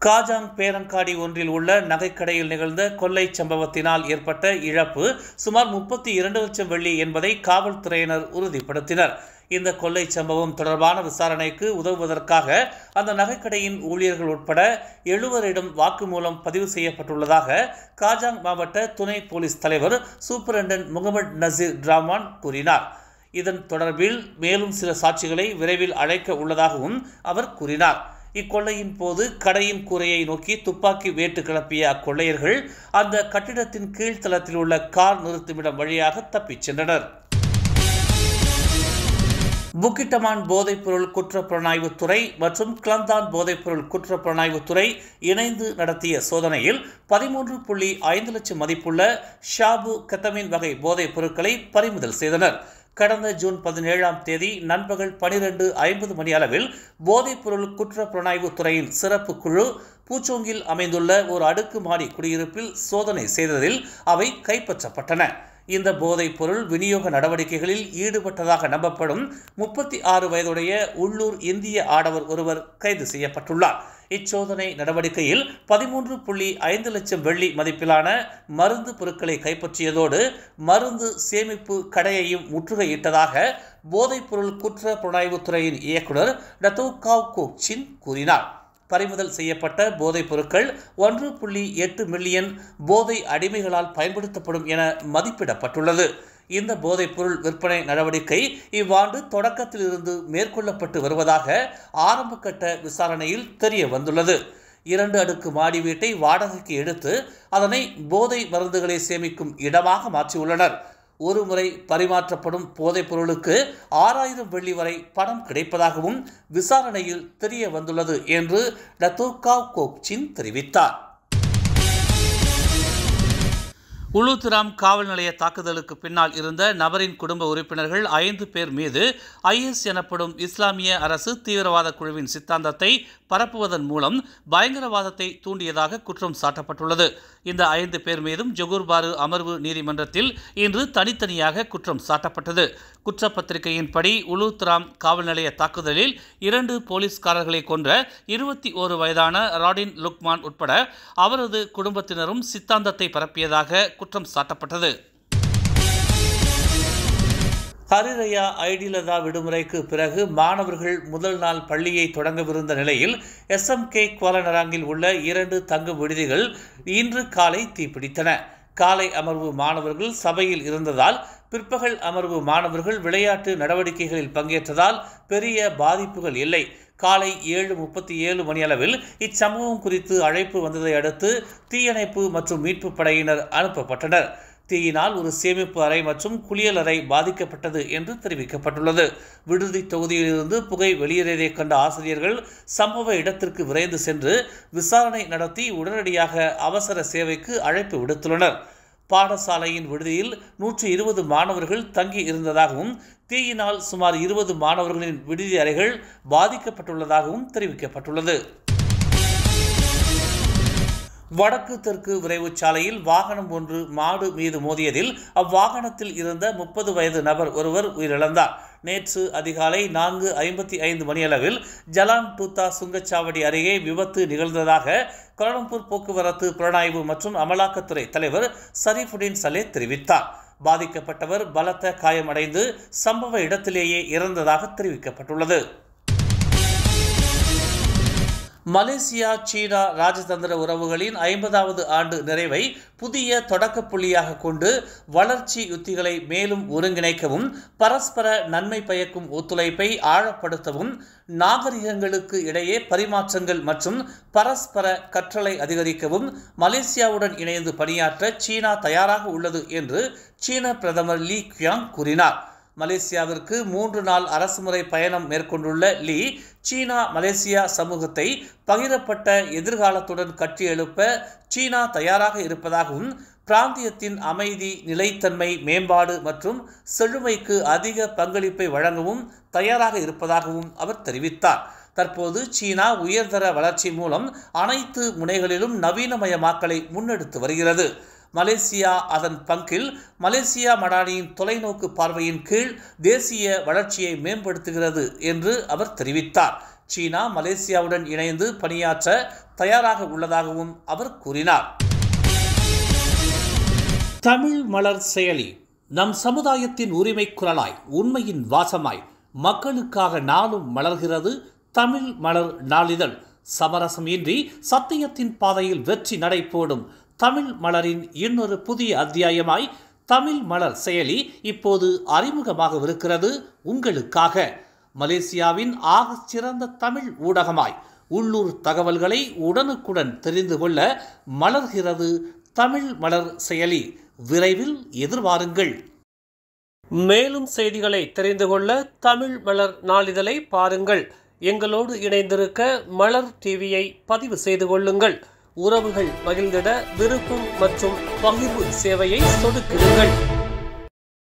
காஜாங் பேரங்காடி ஒன்றில் உள்ள நகைக்கடையில் நிகழ்ந்த கொள்ளை சம்பவத்தினால் ஏற்பட்ட இழப்பு சுமார் 32 லட்சம் வெள்ளி என்பதை காவல்துறையினர் உறுதிப்படுத்தினர். இந்த கொள்ளை சம்பவம் தொடர்பான விசாரணைக்கு உதவுவதற்காக அந்த நகைக்கடையின் ஊழியர்கள் உட்பட 7 வாக்குமூலம் பதிவு செய்யப்பட்டுள்ளதாக காஜாங் மாவட்ட துணை போலீஸ் தலைவர் சூப்பரண்டன்ட் முகமது நசீர் டிராமான் கூறினார். இதன் தொடர்பில் மேலும் சில சாட்சிகளை விரைவில் அழைக்க உள்ளதாகவும் அவர் கூறினார். இக்கொள்ளையின் போது கடையின் கூரையை நோக்கி துப்பாக்கி வேட்டு கிளப்பிய அக்கொள்ளையர்கள் அந்த கட்டிடத்தின் கீழ்த்தளத்தில் உள்ள கார் நிறுத்துமிடம் வழியாக தப்பிச் சென்றனர். புக்கிட்டமான் போதைப்பொருள் குற்றப்புலனாய்வுத்துறை மற்றும் கிளந்தான் போதைப்பொருள் குற்றப்புலனாய்வுத்துறை இணைந்து நடத்திய சோதனையில் 13.5 லட்சம் மதிப்புள்ள ஷாபு கெத்தமின் வகை போதைப் பொருட்களை பறிமுதல் செய்தனர். கடந்த ஜூன் 17ஆம் தேதி நண்பகல் 12:50 மணி அளவில் போதைப்பொருள் குற்றப்புலனாய்வு துறையின் சிறப்பு குழு பூச்சோங்கில் அமைந்துள்ள ஒரு அடுக்குமாடி குடியிருப்பில் சோதனை செய்ததில் அவை கைப்பற்றப்பட்டன. இந்த போதைப் பொருள் விநியோக நடவடிக்கைகளில் ஈடுபட்டதாக நம்பப்படும் 36 வயதுடைய உள்ளூர் இந்திய ஆடவர் ஒருவர் கைது செய்யப்பட்டுள்ளார். இச்சோதனை நடவடிக்கையில் 13.5 லட்சம் வெள்ளி மதிப்பிலான மருந்து பொருட்களை கைப்பற்றியதோடு மருந்து சேமிப்பு கடையையும் முற்றுகையிட்டதாக போதைப்பொருள் குற்ற புலனாய்வுத்துறையின் இயக்குநர் டத்தோகாவ் கோக்சின் கூறினார். பறிமுதல் செய்யப்பட்ட போதைப் பொருட்கள் 1.8 மில்லியன் போதை அடிமைகளால் பயன்படுத்தப்படும் என மதிப்பிடப்பட்டுள்ளது. இந்த போதைப் பொருள் விற்பனை நடவடிக்கை இவ்வாண்டு தொடக்கத்தில் இருந்து மேற்கொள்ளப்பட்டு வருவதாக ஆரம்பகட்ட விசாரணையில் தெரிய வந்துள்ளது. 2 அடுக்கு மாடி வீட்டை வாடகைக்கு எடுத்து அதனை போதை மருந்துகளை சேமிக்கும் இடமாக மாற்றியுள்ளனர். ஒரு முறை பரிமாற்றப்படும் போதைப் பொருளுக்கு 6000 வெள்ளி வரை பணம் கிடைப்பதாகவும் விசாரணையில் தெரிய வந்துள்ளது என்று டத்தோகாவ் கோக்சின் தெரிவித்தார். உளுத்திராம் காவல் நிலைய தாக்குதலுக்கு பின்னால் இருந்த நபரின் குடும்ப உறுப்பினர்கள் 5 பேர் மீது IS எனப்படும் இஸ்லாமிய அரசு தீவிரவாத குழுவின் சித்தாந்தத்தை பரப்புவதன் மூலம் பயங்கரவாதத்தை தூண்டியதாக குற்றம் சாட்டப்பட்டுள்ளது. இந்த 5 பேர் மீதும் ஜொகூர்பாரு அமர்வு நீதிமன்றத்தில் இன்று தனித்தனியாக குற்றம் சாட்டப்பட்டது. குற்றப்பத்திரிகையின்படி உளுத்திராம் காவல் நிலைய தாக்குதலில் 2 போலீஸ்காரர்களை கொன்ற 21 வயதான ராடின் லுக்மான் உட்பட அவரது குடும்பத்தினரும் சித்தாந்தத்தை பரப்பியதாக குற்றம் சாட்டப்பட்டது. ஹரிரயா ஐடிலதா விடுமுறைக்கு பிறகு மாணவர்கள் முதல் நாள் பள்ளியை தொடங்கவிருந்த நிலையில் SMK குவாலனராங்கில் உள்ள 2 தங்கும் விடுதிகள் இன்று காலை தீப்பிடித்தன. காலை அமர்வு மாணவர்கள் சபையில் இருந்ததால் பிற்பகல் அமர்வு மாணவர்கள் விளையாட்டு நடவடிக்கைகளில் பங்கேற்றதால் பெரிய பாதிப்புகள் இல்லை. காலை 7:37 மணியளவில் இச்சம்பவம் குறித்து அழைப்பு வந்ததை அடுத்து தீயணைப்பு மற்றும் மீட்பு படையினர் அனுப்பப்பட்டனர். தீயினால் ஒரு சேமிப்பு அறை மற்றும் குளியல் அறை பாதிக்கப்பட்டது என்று தெரிவிக்கப்பட்டுள்ளது. விடுதி தொகுதியிலிருந்து புகை வெளியேறியதை கண்ட ஆசிரியர்கள் சம்பவ இடத்திற்கு விரைந்து சென்று விசாரணை நடத்தி உடனடியாக அவசர சேவைக்கு அழைப்பு விடுத்துள்ளனர். பாடசாலையின் விடுதியில் 120 மாணவர்கள் தங்கி இருந்ததாகவும் தீயினால் சுமார் 20 மாணவர்களின் விடுதி அறைகள் பாதிக்கப்பட்டுள்ளதாகவும் தெரிவிக்கப்பட்டுள்ளது. வடக்கு தெற்கு விரைவு சாலையில் வாகனம் ஒன்று மாடு மீது மோதியதில் அவ்வாகனத்தில் இருந்த 30 வயது நபர் ஒருவர் உயிரிழந்தார். நேற்று அதிகாலை 4:55 மணியளவில் ஜலான் டூத்தா சுங்கச்சாவடி அருகே விபத்து நிகழ்ந்ததாக கோலாலம்பூர் போக்குவரத்து புலனாய்வு மற்றும் அமலாக்கத்துறை தலைவர் ஷரீஃபுடின் சலே தெரிவித்தார். பாதிக்கப்பட்டவர் பலத்த காயமடைந்து சம்பவ இடத்திலேயே இறந்ததாக தெரிவிக்கப்பட்டுள்ளது. மலேசியா சீனா ராஜதந்திர உறவுகளின் 50வது ஆண்டு நிறைவை புதிய தொடக்க புள்ளியாக கொண்டு வளர்ச்சி யுத்திகளை மேலும் ஒருங்கிணைக்கவும் பரஸ்பர நன்மை பயக்கும் ஒத்துழைப்பை ஆழப்படுத்தவும் நாகரிகங்களுக்கு இடையே பரிமாற்றங்கள் மற்றும் பரஸ்பர கற்றலை அதிகரிக்கவும் மலேசியாவுடன் இணைந்து பணியாற்ற சீனா தயாராக உள்ளது என்று சீன பிரதமர் லீ குயாங் கூறினார். மலேசியாவிற்கு 3 நாள் அரசுமுறை பயணம் மேற்கொண்டுள்ள லீ சீனா மலேசியா சமூகத்தை பகிரப்பட்ட எதிர்காலத்துடன் கட்டியெழுப்ப சீனா தயாராக இருப்பதாகவும் பிராந்தியத்தின் அமைதி, நிலைத்தன்மை, மேம்பாடு மற்றும் செழுமைக்கு அதிக பங்களிப்பை வழங்கவும் தயாராக இருப்பதாகவும் அவர் தெரிவித்தார். தற்போது சீனா உயர்தர வளர்ச்சி மூலம் அனைத்து முனைகளிலும் நவீனமயமாக்கலை முன்னெடுத்து வருகிறது. மலேசியா அதன் பங்கில் மலேசியா மடானியின் தொலைநோக்கு பார்வையின் கீழ் தேசிய வளர்ச்சியை மேம்படுத்துகிறது என்று அவர் தெரிவித்தார். சீனா மலேசியாவுடன் இணைந்து பணியாற்ற தயாராக உள்ளதாகவும் அவர் கூறினார். தமிழ் மலர் செயலி நம் சமுதாயத்தின் உரிமை குரலாய், உண்மையின் வாசமாய், மக்களுக்காக நாளும் மலர்கிறது தமிழ் மலர் நாளிதழ். சமரசம் இன்றி சத்தியத்தின் பாதையில் வெற்றி நடை போடும் தமிழ் மலரின் இன்னொரு புதிய அத்தியாயமாய் தமிழ் மலர் செயலி இப்போது அறிமுகமாகவிருக்கிறது உங்களுக்காக. மலேசியாவின் ஆக சிறந்த தமிழ் ஊடகமாய் உள்ளூர் தகவல்களை உடனுக்குடன் தெரிந்து கொள்ள மலர்கிறது தமிழ் மலர் செயலி. விரைவில் எதிர்பாருங்கள். மேலும் செய்திகளை தெரிந்து கொள்ள தமிழ் மலர் நாளிதழை பாருங்கள். எங்களோடு இணைந்திருக்க மலர் டிவியை பதிவு செய்து கொள்ளுங்கள். உறவுகள் மகிழ்ந்திட விருப்பம் மற்றும் பகிர்வு சேவையை சொடுக்கிடுங்கள்.